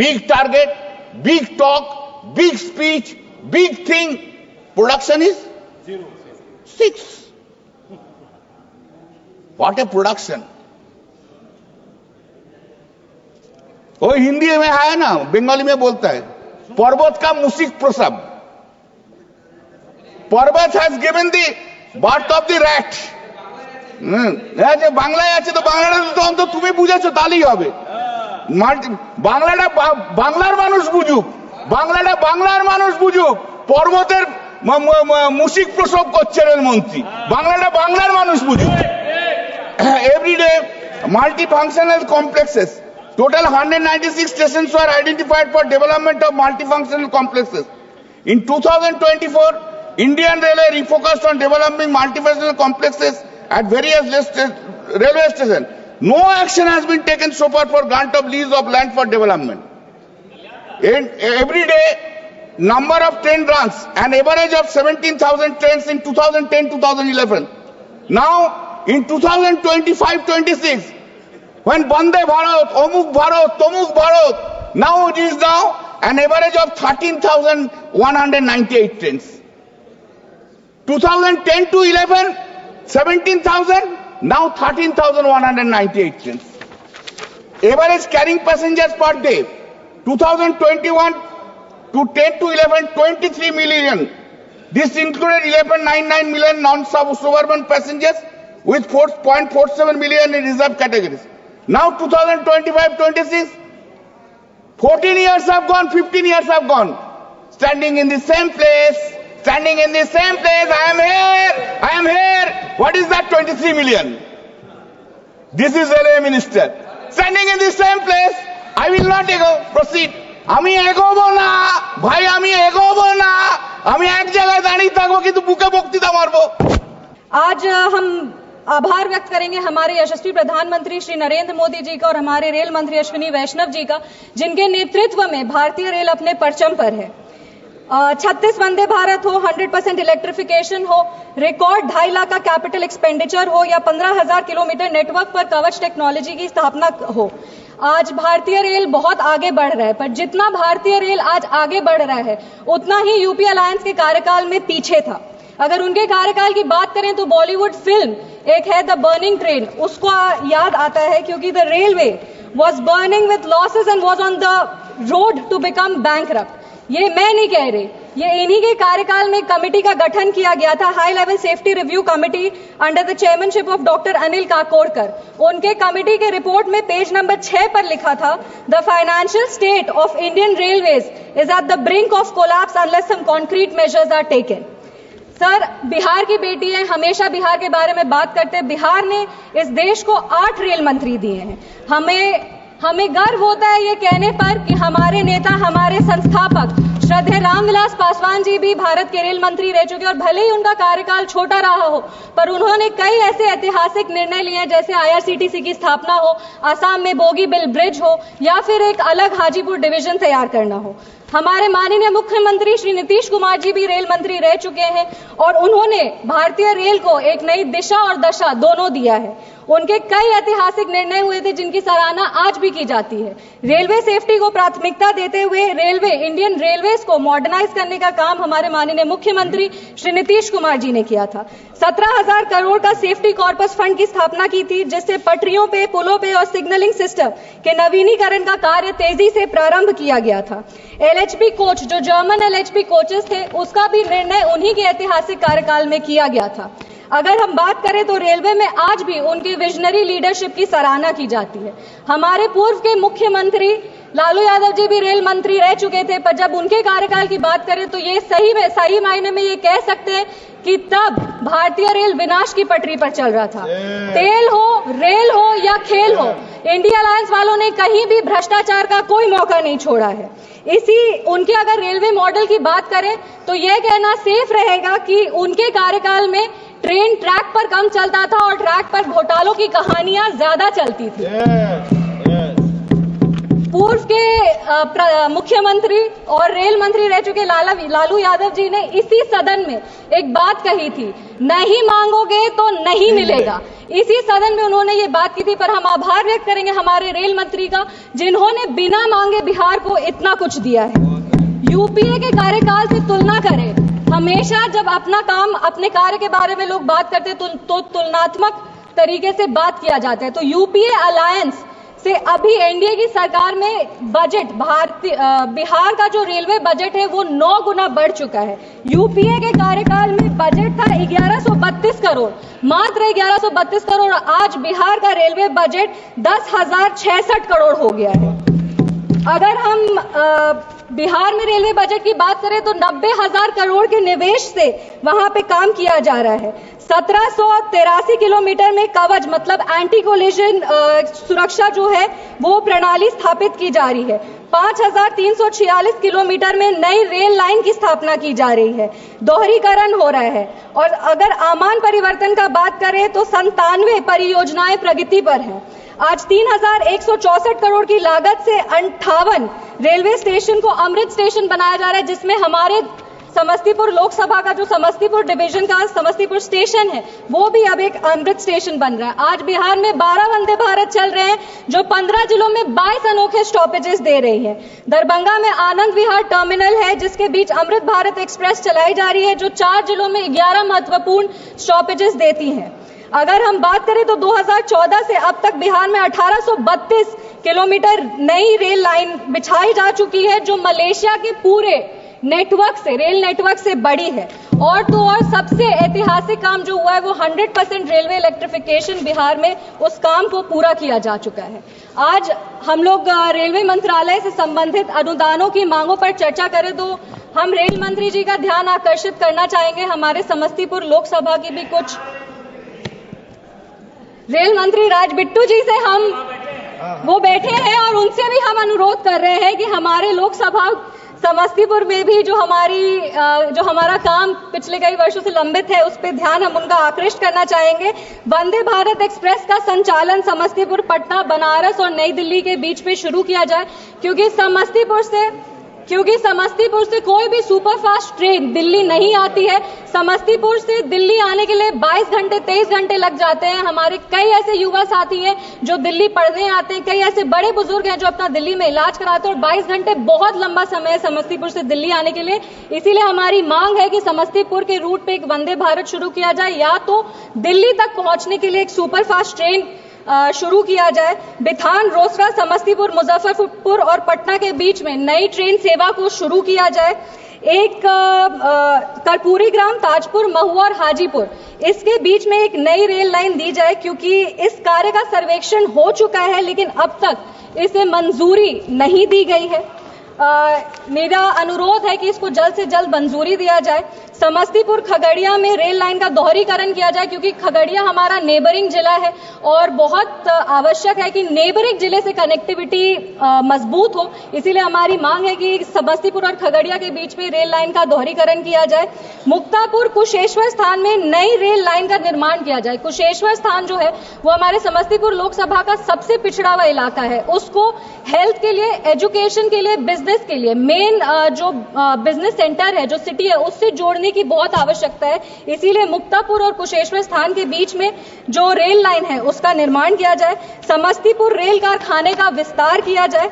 big target, big talk, big speech, big thing. Production is 6. What a production. वो हिंदी में है ना, बंगाली में बोलता है, पर्वत का मुसिक प्रसव. पर्वत has given the birth of the rat. বাংলায় আছে তো বাংলাটা তো তুমি বুঝেছো তাহলেই হবে. বাংলাটা বাংলার মানুষ বুঝুক, বাংলাটা বাংলার মানুষ বুঝুক. পর্বতের মুশিক প্রসব করছে রেলমন্ত্রী, বাংলাটা বাংলার মানুষ বুঝুক. Everyday multifunctional complexes. Total 196 stations were identified for development of multifunctional complexes. In 2024, Indian Railway refocused on developing multifunctional complexes at various railway stations. No action has been taken so far for grant of lease of land for development. In every day, number of train runs, an average of 17,000 trains in 2010-2011. Now, in 2025-26, when Vande Bharat, Amuk Bharat, Tomuk Bharat, now it is now an average of 13,198 trains. 2010-11, 17,000, now 13,198 trains. Average carrying passengers per day, 2021 to 10-11, 23 million. This included 11.99 million non-suburban passengers with 4.47 million in reserve categories. Now 2025-26, 14 years have gone, 15 years have gone. Standing in the same place, standing in the same place, I am here, I am here. What is that 23 million? This is Railway Minister. Standing in the same place, I will not proceed. আমি এগোবো না ভাই, আমি এগোবো না, আমি এক জায়গায় দাঁড়িয়ে থাকবো কিন্তু বুকে বক্তৃতা মারবো। आज हम आभार व्यक्त करेंगे हमारे यशस्वी प्रधानमंत्री श्री नरेंद्र मोदी जी का और हमारे रेल मंत्री अश्विनी वैष्णव जी का, जिनके नेतृत्व में भारतीय रेल अपने परचम पर है। 36 वंदे भारत हो, 100% इलेक्ट्रिफिकेशन हो, रिकॉर्ड 2.5 लाख का कैपिटल एक्सपेंडिचर हो या 15,000 किलोमीटर नेटवर्क पर कवच टेक्नोलॉजी की स्थापना हो, आज भारतीय रेल बहुत आगे बढ़ रहा है। पर जितना भारतीय रेल आज आगे बढ़ रहा है, उतना ही यूपी अलायंस के कार्यकाल में पीछे था। अगर उनके कार्यकाल की बात करें तो बॉलीवुड फिल्म एक है द बर्निंग ट्रेन, उसको याद आता है क्योंकि the railway was burning with losses and was on the road to become bankrupt. ये मैं नहीं कह रही, ये इन्हीं के कार्यकाल में कमेटी का गठन किया गया था, high level safety review committee under the chairmanship of doctor Anil Kakodkar. उनके कमेटी के रिपोर्ट में पेज नंबर 6 पर लिखा था, the financial state of Indian railways is at the brink of collapse unless some concrete measures are taken. Sir, Bihar की बेटी है, हमेशा बिहार के बारे में बात करते हैं। बिहार ने इस देश को 8 रेल मंत्री दिए हैं। हमें गर्व होता है ये कहने पर कि हमारे नेता, हमारे संस्थापक श्रद्धेय रामविलास पासवान जी भी भारत के रेल मंत्री रह चुके और भले ही उनका कार्यकाल छोटा रहा हो, पर उन्होंने कई ऐसे ऐतिहासिक निर्णय लिए हैं, जैसे आईआरसीटीसी की स्थापना हो, असम में बोगीबिल ब्रिज हो या फिर एक अलग हाजीपुर डिवीजन तैयार करना हो। हमारे माननीय मुख्यमंत्री श्री नीतीश कुमार जी भी रेल मंत्री रह चुके हैं और उन्होंने भारतीय रेल को एक नई दिशा और दशा दोनों दिया है। उनके कई ऐतिहासिक निर्णय हुए थे जिनकी सराहना आज भी की जाती है। रेलवे सेफ्टी को प्राथमिकता देते हुए इंडियन रेलवेज को मॉडर्नाइज करने का काम हमारे माननीय मुख्यमंत्री श्री नीतीश कुमार जी ने किया था। 17,000 करोड़ का सेफ्टी कॉर्पस फंड की स्थापना की थी, जिससे पटरियों पे, पुलों पे और सिग्नलिंग सिस्टम के नवीनीकरण का कार्य तेजी से प्रारंभ किया गया था। एलएचबी कोच, जो जर्मन एलएचबी कोचेस थे, उसका भी निर्णय उन्हीं के ऐतिहासिक कार्यकाल में किया गया था। अगर हम बात करें तो रेलवे में आज भी उनकी विजनरी लीडरशिप की सराहना की जाती है। हमारे पूर्व के मुख्यमंत्री लालू यादव जी भी रेल मंत्री रह चुके थे, पर जब उनके कार्यकाल की बात करें तो ये सही मायने में ये कह सकते हैं कि तब भारतीय रेल विनाश की पटरी पर चल रहा था। तेल हो, रेल हो या खेल हो, इंडिया अलायंस वालों ने कहीं भी भ्रष्टाचार का कोई मौका नहीं छोड़ा है। उनके अगर रेलवे मॉडल की बात करें तो यह कहना सेफ रहेगा कि उनके कार्यकाल में ट्रेन ट्रैक पर कम चलता था और ट्रैक पर घोटालों की कहानियां ज्यादा चलती थी। पूर्व के मुख्यमंत्री और रेल मंत्री रह चुके लालू यादव जी ने इसी सदन में एक बात कही थी, नहीं मांगोगे तो नहीं मिलेगा। इसी सदन में उन्होंने ये बात की थी, पर हम आभार व्यक्त करेंगे हमारे रेल मंत्री का, जिन्होंने बिना मांगे बिहार को इतना कुछ दिया है। यूपीए के कार्यकाल से तुलना करें, हमेशा जब अपना काम, अपने कार्य के बारे में लोग बात करते तो तुलनात्मक तरीके से बात किया जाता है। तो यूपीए अलायंस से अभी एनडीए की सरकार में बजट, बिहार का जो रेलवे बजट है वो 9 गुना बढ़ चुका है। यूपीए के कार्यकाल में बजट था 1132 करोड़, मात्र 1132 करोड़। आज बिहार का रेलवे बजट 10,066 करोड़ हो गया है। अगर हम बिहार में रेलवे बजट की बात करें तो 90,000 करोड़ के निवेश से वहां पे काम किया जा रहा है। 1783 किलोमीटर में कवच मतलब एंटी कोलिजन सुरक्षा जो है वो प्रणाली स्थापित की जा रही है। 5,346 किलोमीटर में नई रेल लाइन की स्थापना की जा रही है, दोहरीकरण हो रहा है। और अगर आमान परिवर्तन का बात करें तो 97 परियोजनाएं प्रगति पर हैं। आज 3,164 करोड़ की लागत से 58 रेलवे स्टेशन को अमृत स्टेशन बनाया जा रहा है, जिसमें हमारे समस्तीपुर लोकसभा का जो समस्तीपुर डिवीजन का समस्तीपुर स्टेशन है वो भी अब एक अमृत स्टेशन बन रहा है। आज बिहार में 12 वंदे भारत चल रहे हैं जो 15 जिलों में 22 अनोखे स्टॉपेजेस दे रही है। दरभंगा में आनंद विहार टर्मिनल है जिसके बीच अमृत भारत एक्सप्रेस चलाई जा रही है जो 4 जिलों में 11 महत्वपूर्ण स्टॉपेजेस देती है। अगर हम बात करें तो 2014 से अब तक बिहार में 1832 किलोमीटर नई रेल लाइन बिछाई जा चुकी है जो मलेशिया के पूरे नेटवर्क से, रेल नेटवर्क से बड़ी है। और तो और सबसे ऐतिहासिक काम जो हुआ है वो 100% रेलवे इलेक्ट्रिफिकेशन बिहार में उस काम को पूरा किया जा चुका है। आज हम लोग रेलवे मंत्रालय से संबंधित अनुदानों की मांगों पर चर्चा करें तो हम रेल मंत्री जी का ध्यान आकर्षित करना चाहेंगे। हमारे समस्तीपुर लोकसभा की भी कुछ रेल मंत्री राज बिट्टू जी से हम वो बैठे हैं और उनसे भी हम अनुरोध कर रहे हैं कि हमारे लोकसभा समस्तीपुर में भी जो हमारा काम पिछले कई वर्षों से लंबित है उस पर ध्यान हम उनका आकृष्ट करना चाहेंगे। वंदे भारत एक्सप्रेस का संचालन समस्तीपुर, पटना, बनारस और नई दिल्ली के बीच में शुरू किया जाए क्योंकि समस्तीपुर से कोई भी सुपरफास्ट ट्रेन दिल्ली नहीं आती है। समस्तीपुर से दिल्ली आने के लिए 22 घंटे 23 घंटे लग जाते हैं। हमारे कई ऐसे युवा साथी हैं जो दिल्ली पढ़ने आते हैं, कई ऐसे बड़े बुजुर्ग हैं जो अपना दिल्ली में इलाज कराते हैं और 22 घंटे बहुत लंबा समय है समस्तीपुर से दिल्ली आने के लिए। इसीलिए हमारी मांग है कि समस्तीपुर के रूट पे एक वंदे भारत शुरू किया जाए या तो दिल्ली तक पहुंचने के लिए एक सुपरफास्ट ट्रेन शुरू किया जाए। बिथान, रोसड़ा, समस्तीपुर, मुजफ्फरपुर और पटना के बीच में नई ट्रेन सेवा को शुरू किया जाए। एक कर्पूरी ग्राम, ताजपुर, महुआ और हाजीपुर इसके बीच में एक नई रेल लाइन दी जाए क्योंकि इस कार्य का सर्वेक्षण हो चुका है लेकिन अब तक इसे मंजूरी नहीं दी गई है। मेरा अनुरोध है कि इसको जल्द से जल्द मंजूरी दिया जाए। समस्तीपुर खगड़िया में रेल लाइन का दोहरीकरण किया जाए क्योंकि खगड़िया हमारा नेबरिंग जिला है और बहुत आवश्यक है कि नेबरिंग जिले से कनेक्टिविटी मजबूत हो। इसीलिए हमारी मांग है कि समस्तीपुर और खगड़िया के बीच में रेल लाइन का दोहरीकरण किया जाए। मुक्तापुर कुशेश्वर स्थान में नई रेल लाइन का निर्माण किया जाए। कुशेश्वर स्थान जो है वो हमारे समस्तीपुर लोकसभा का सबसे पिछड़ा हुआ इलाका है, उसको हेल्थ के लिए, एजुकेशन के लिए, बिजनेस के लिए, मेन जो बिजनेस सेंटर है, जो सिटी है, उससे जोड़ने की बहुत आवश्यकता है। इसीलिए मुक्तापुर और कुशेश्वर स्थान के बीच में जो रेल लाइन है उसका निर्माण किया जाए। समस्तीपुर रेल कारखाने का विस्तार किया जाए।